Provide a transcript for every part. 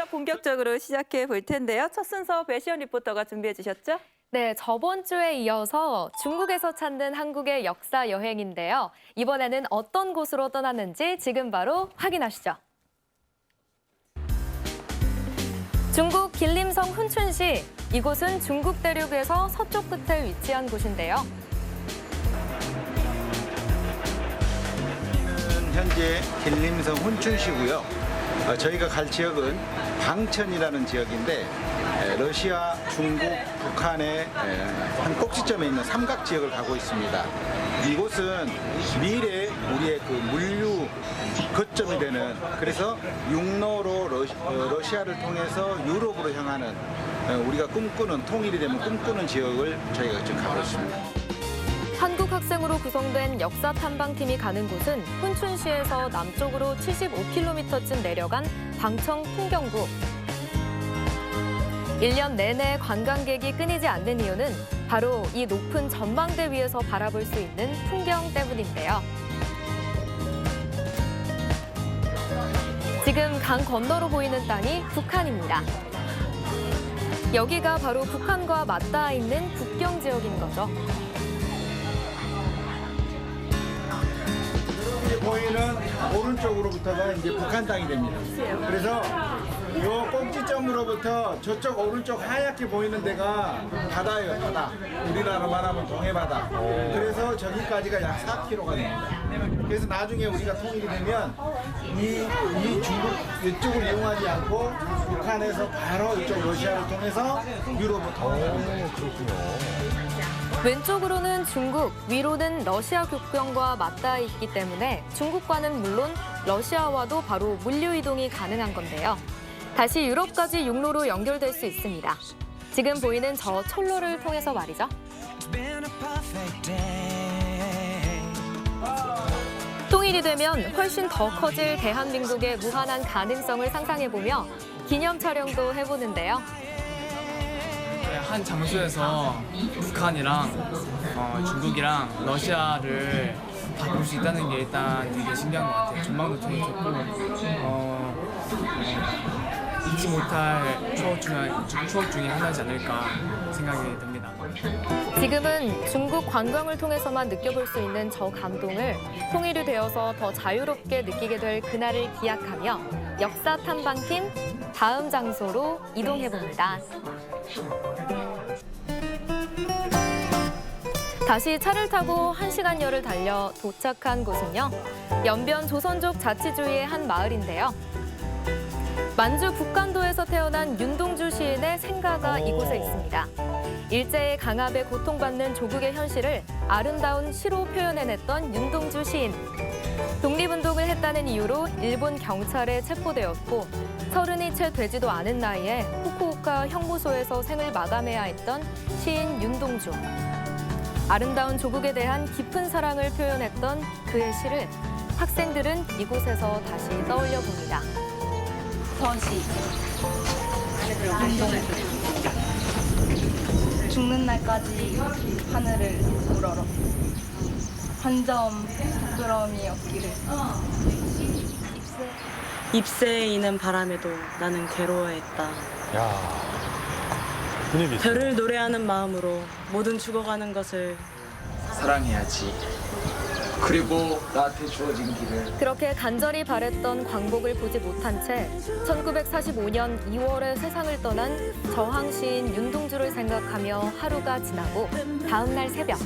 그럼 본격적으로 시작해 볼 텐데요. 첫 순서 배시연 리포터가 준비해 주셨죠? 네, 저번 주에 이어서 중국에서 찾는 한국의 역사 여행인데요. 이번에는 어떤 곳으로 떠났는지 지금 바로 확인하시죠. 중국 길림성 훈춘시. 이곳은 중국 대륙에서 서쪽 끝에 위치한 곳인데요. 현재 길림성 훈춘시고요. 저희가 갈 지역은 방천이라는 지역인데 러시아, 중국, 북한의 한 꼭지점에 있는 삼각 지역을 가고 있습니다. 이곳은 미래 우리의 그 물류 거점이 되는, 그래서 육로로 러시아를 통해서 유럽으로 향하는, 우리가 꿈꾸는, 통일이 되면 꿈꾸는 지역을 저희가 지금 가고 있습니다. 한국 학생으로 구성된 역사 탐방팀이 가는 곳은 훈춘시에서 남쪽으로 75km쯤 내려간 방청 풍경구. 1년 내내 관광객이 끊이지 않는 이유는 바로 이 높은 전망대 위에서 바라볼 수 있는 풍경 때문인데요. 지금 강 건너로 보이는 땅이 북한입니다. 여기가 바로 북한과 맞닿아 있는 국경 지역인 거죠. 보이는 오른쪽으로부터가 이제 북한 땅이 됩니다. 그래서 요 꼭지점으로부터 저쪽 오른쪽 하얗게 보이는 데가 바다예요, 바다. 우리나라로 말하면 동해바다. 그래서 저기까지가 약 4km가 됩니다. 그래서 나중에 우리가 통일이 되면 이 중국 이쪽을 이용하지 않고 북한에서 바로 이쪽 러시아를 통해서 유럽으로 통합니다. 왼쪽으로는 중국, 위로는 러시아 국경과 맞닿아 있기 때문에 중국과는 물론 러시아와도 바로 물류 이동이 가능한 건데요. 다시 유럽까지 육로로 연결될 수 있습니다. 지금 보이는 저 철로를 통해서 말이죠. 통일이 되면 훨씬 더 커질 대한민국의 무한한 가능성을 상상해보며 기념 촬영도 해보는데요. 한 장소에서 북한이랑 중국이랑 러시아를 다 볼 수 있다는 게 일단 되게 신기한 것 같아요. 전망도 되게 좋고 잊지 못할 추억 중에 하나지 않을까 생각이 듭니다. 지금은 중국 관광을 통해서만 느껴볼 수 있는 저 감동을 통일이 되어서 더 자유롭게 느끼게 될 그날을 기약하며 역사 탐방팀 다음 장소로 이동해봅니다. 다시 차를 타고 1시간여를 달려 도착한 곳은요. 연변 조선족 자치주의의 한 마을인데요. 만주 북간도에서 태어난 윤동주 시인의 생가가 이곳에 있습니다. 일제의 강압에 고통받는 조국의 현실을 아름다운 시로 표현해냈던 윤동주 시인. 독립운동을 했다는 이유로 일본 경찰에 체포되었고 30이 채 되지도 않은 나이에 후쿠오카 형무소에서 생을 마감해야 했던 시인 윤동주. 아름다운 조국에 대한 깊은 사랑을 표현했던 그의 시를 학생들은 이곳에서 다시 떠올려 봅니다. 서시, 윤동주. 죽는 날까지 하늘을 우러러. 한 점 부끄러움이 없기를. 잎새에 이는 바람에도 나는 괴로워했다. 야, 분위기 있어. 별을 노래하는 마음으로 모든 죽어가는 것을 사랑해야지. 그리고 나한테 주어진 길을. 그렇게 간절히 바랬던 광복을 보지 못한 채 1945년 2월에 세상을 떠난 저항 시인 윤동주를 생각하며 하루가 지나고 다음 날 새벽.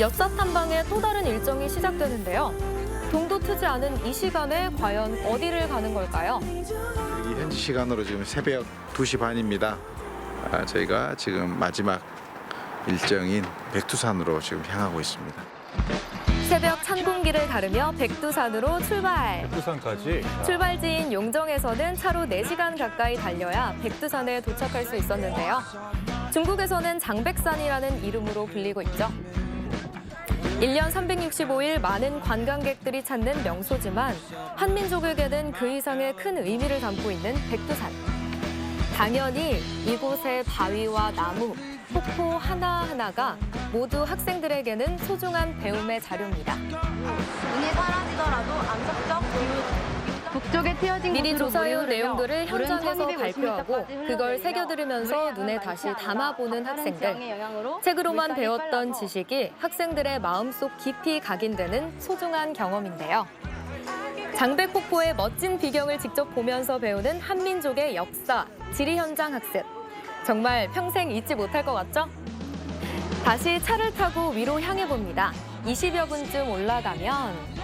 역사 탐방의 또 다른 일정이 시작되는데요. 동도 트지 않은 이 시간에 과연 어디를 가는 걸까요? 이 현지 시간으로 지금 새벽 2시 반입니다. 저희가 지금 마지막 일정인 백두산으로 지금 향하고 있습니다. 새벽 찬 공기를 가르며 백두산으로 출발. 부산까지. 출발지인 용정에서는 차로 4시간 가까이 달려야 백두산에 도착할 수 있었는데요. 중국에서는 장백산이라는 이름으로 불리고 있죠. 1년 365일 많은 관광객들이 찾는 명소지만 한민족에게는 그 이상의 큰 의미를 담고 있는 백두산. 당연히 이곳의 바위와 나무, 폭포 하나하나가 모두 학생들에게는 소중한 배움의 자료입니다. 눈이 사라지더라도 암석적 북쪽에 튀어진 미리 곳으로 조사해온 물이 흐르며 내용들을 물은 현장에서 1250m 발표하고 까지 그걸 흘러내리며 새겨들으면서 물의 눈에 양은 다시 많지 않아 담아보는 다른 학생들. 지형의 영향으로 책으로만 물살이 배웠던 빨라서 지식이 학생들의 마음속 깊이 각인되는 소중한 경험인데요. 장백폭포의 멋진 비경을 직접 보면서 배우는 한민족의 역사, 지리 현장 학습. 정말 평생 잊지 못할 것 같죠? 다시 차를 타고 위로 향해 봅니다. 20여 분쯤 올라가면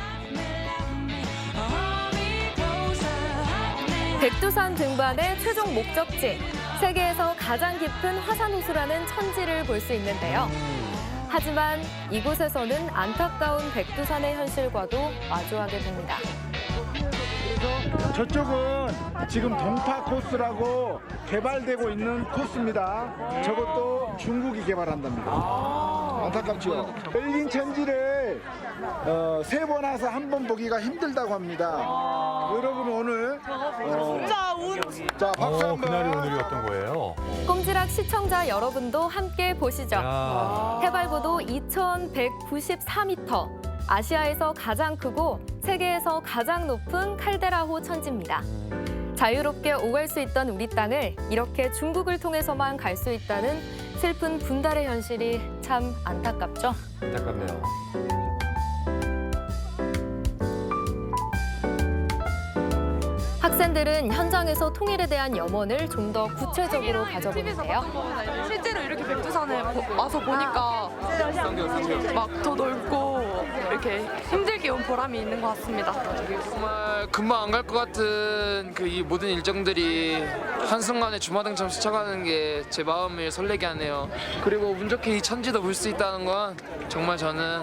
백두산 등반의 최종 목적지, 세계에서 가장 깊은 화산호수라는 천지를 볼 수 있는데요. 하지만 이곳에서는 안타까운 백두산의 현실과도 마주하게 됩니다. 저쪽은 지금 동파 코스라고 개발되고 있는 코스입니다. 저것도 중국이 개발한답니다. 안타깝죠. 열린 천지를 3번 와서 한 번 보기가 힘들다고 합니다. 여러분 오늘 자 박수 한번. 그날이 오늘이었던 거예요. 꼼지락 시청자 여러분도 함께 보시죠. 야. 해발고도 2194m, 아시아에서 가장 크고 세계에서 가장 높은 칼데라호 천지입니다. 자유롭게 오갈 수 있던 우리 땅을 이렇게 중국을 통해서만 갈 수 있다는 슬픈 분달의 현실이 참 안타깝죠. 안타깝네요. 학생들은 현장에서 통일에 대한 염원을 좀 더 구체적으로 가져보는데요. 실제로 이렇게 백두산에 와서 보니까 막 더 넓고 이렇게 힘들게 온 보람이 있는 것 같습니다. 정말 금방 안 갈 것 같은 그 이 모든 일정들이 한순간에 주마등처럼 스쳐가는 게 제 마음을 설레게 하네요. 그리고 운 좋게 이 천지도 볼 수 있다는 건 정말 저는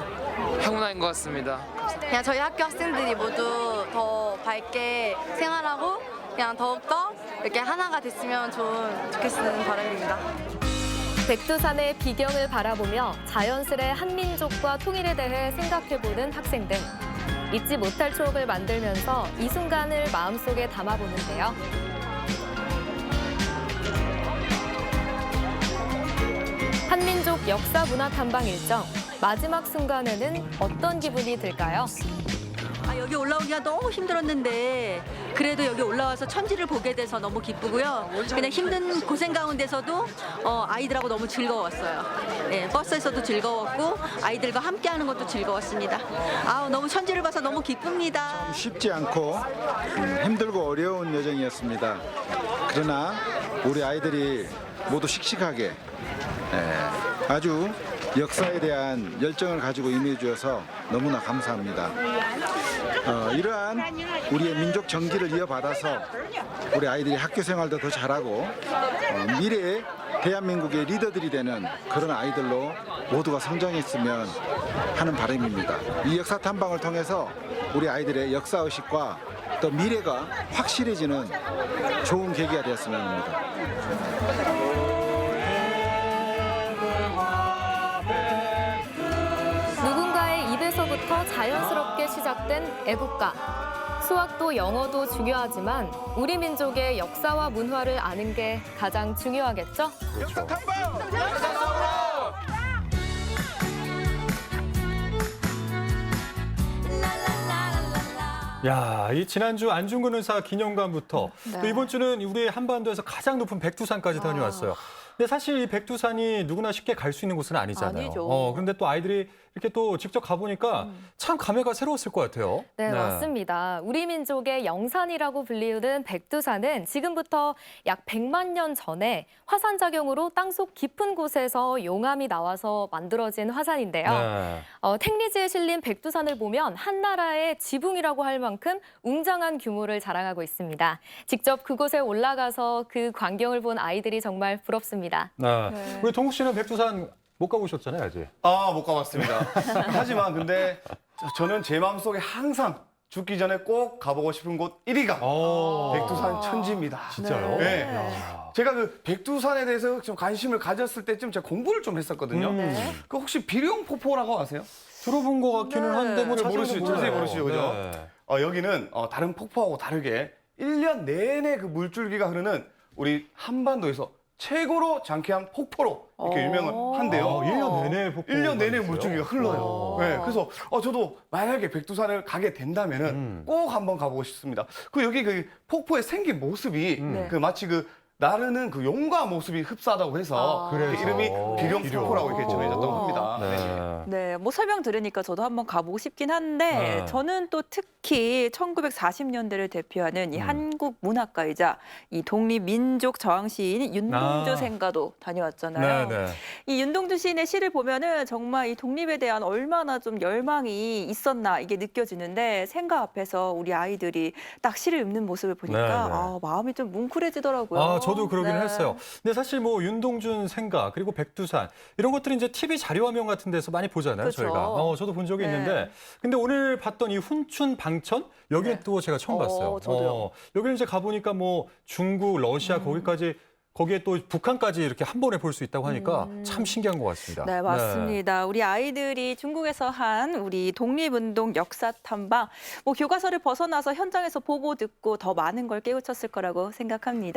행운인 것 같습니다. 그냥 저희 학교 학생들이 모두 더 밝게 생활하고 그냥 더욱더 이렇게 하나가 됐으면 좋겠는 바람입니다. 백두산의 비경을 바라보며 자연스레 한민족과 통일에 대해 생각해보는 학생들. 잊지 못할 추억을 만들면서 이 순간을 마음속에 담아보는데요. 한민족 역사 문화 탐방 일정. 마지막 순간에는 어떤 기분이 들까요? 여기 올라오기가 너무 힘들었는데 그래도 여기 올라와서 천지를 보게 돼서 너무 기쁘고요. 그냥 힘든 고생 가운데서도 아이들하고 너무 즐거웠어요. 네, 버스에서도 즐거웠고 아이들과 함께하는 것도 즐거웠습니다. 너무 천지를 봐서 너무 기쁩니다. 쉽지 않고 힘들고 어려운 여정이었습니다. 그러나 우리 아이들이 모두 씩씩하게 아주 역사에 대한 열정을 가지고 임해 주셔서 너무나 감사합니다. 이러한 우리의 민족 정기를 이어받아서 우리 아이들이 학교 생활도 더 잘하고 미래의 대한민국의 리더들이 되는 그런 아이들로 모두가 성장했으면 하는 바람입니다. 이 역사 탐방을 통해서 우리 아이들의 역사의식과 또 미래가 확실해지는 좋은 계기가 되었으면 합니다. 누군가의 입에서부터 자연스럽게 시작된 애국가. 수학도 영어도 중요하지만 우리 민족의 역사와 문화를 아는 게 가장 중요하겠죠? 역사 탐방. 야, 이 지난주 안중근 의사 기념관부터 또 이번 주는 우리 한반도에서 가장 높은 백두산까지 다녀왔어요. 근데 사실 이 백두산이 누구나 쉽게 갈 수 있는 곳은 아니잖아요. 아니죠. 그런데 또 아이들이 이렇게 또 직접 가보니까 참 감회가 새로웠을 것 같아요. 네, 맞습니다. 우리 민족의 영산이라고 불리우는 백두산은 지금부터 약 100만 년 전에 화산작용으로 땅속 깊은 곳에서 용암이 나와서 만들어진 화산인데요. 네. 탱리지에 실린 백두산을 보면 한나라의 지붕이라고 할 만큼 웅장한 규모를 자랑하고 있습니다. 직접 그곳에 올라가서 그 광경을 본 아이들이 정말 부럽습니다. 네. 우리 동욱 씨는 백두산 못 가보셨잖아요, 아직. 못 가봤습니다. 하지만 근데 저는 제 마음속에 항상 죽기 전에 꼭 가보고 싶은 곳 1위가 백두산 천지입니다. 진짜요? 네. 야. 제가 그 백두산에 대해서 좀 관심을 가졌을 때쯤 제가 공부를 좀 했었거든요. 그 혹시 비룡포포라고 아세요? 들어본 것 같기는 한데 뭐 자세히 모르시죠, 그죠? 네. 여기는 다른 폭포하고 다르게 1년 내내 그 물줄기가 흐르는 우리 한반도에서 최고로 장쾌한 폭포로 이렇게 유명한데요. 1년 내내 폭포가 1년 내내 있어요? 물줄기가 흘러요. 네, 그래서 저도 만약에 백두산을 가게 된다면은 꼭 한번 가보고 싶습니다. 그 여기 그 폭포의 생긴 모습이 그 마치 그 나르는 그 용과 모습이 흡사하다고 해서 그래서. 이름이 비룡 폭포라고 이렇게 정해졌다고 합니다. 네. 네, 뭐 설명 들으니까 저도 한번 가보고 싶긴 한데 네. 저는 또 특히 1940년대를 대표하는 이 한국 문학가이자 이 독립민족 저항 시인 윤동주 생가도 다녀왔잖아요. 네, 네. 이 윤동주 시인의 시를 보면은 정말 이 독립에 대한 얼마나 좀 열망이 있었나 이게 느껴지는데 생가 앞에서 우리 아이들이 딱 시를 읊는 모습을 보니까 네, 네. 아, 마음이 좀 뭉클해지더라고요. 저도 그러긴 네. 했어요. 근데 사실 뭐 윤동준 생가 그리고 백두산 이런 것들이 이제 TV 자료화면 같은 데서 많이 보잖아요. 그렇죠. 저희가. 저도 본 적이 네. 있는데 근데 오늘 봤던 이 훈춘 방천 여기는 네. 또 제가 처음 봤어요. 저도요. 여기는 이제 가보니까 뭐 중국, 러시아 거기에 또 북한까지 이렇게 한 번에 볼 수 있다고 하니까 참 신기한 것 같습니다. 네, 맞습니다. 우리 아이들이 중국에서 한 우리 독립운동 역사 탐방, 뭐 교과서를 벗어나서 현장에서 보고 듣고 더 많은 걸 깨우쳤을 거라고 생각합니다.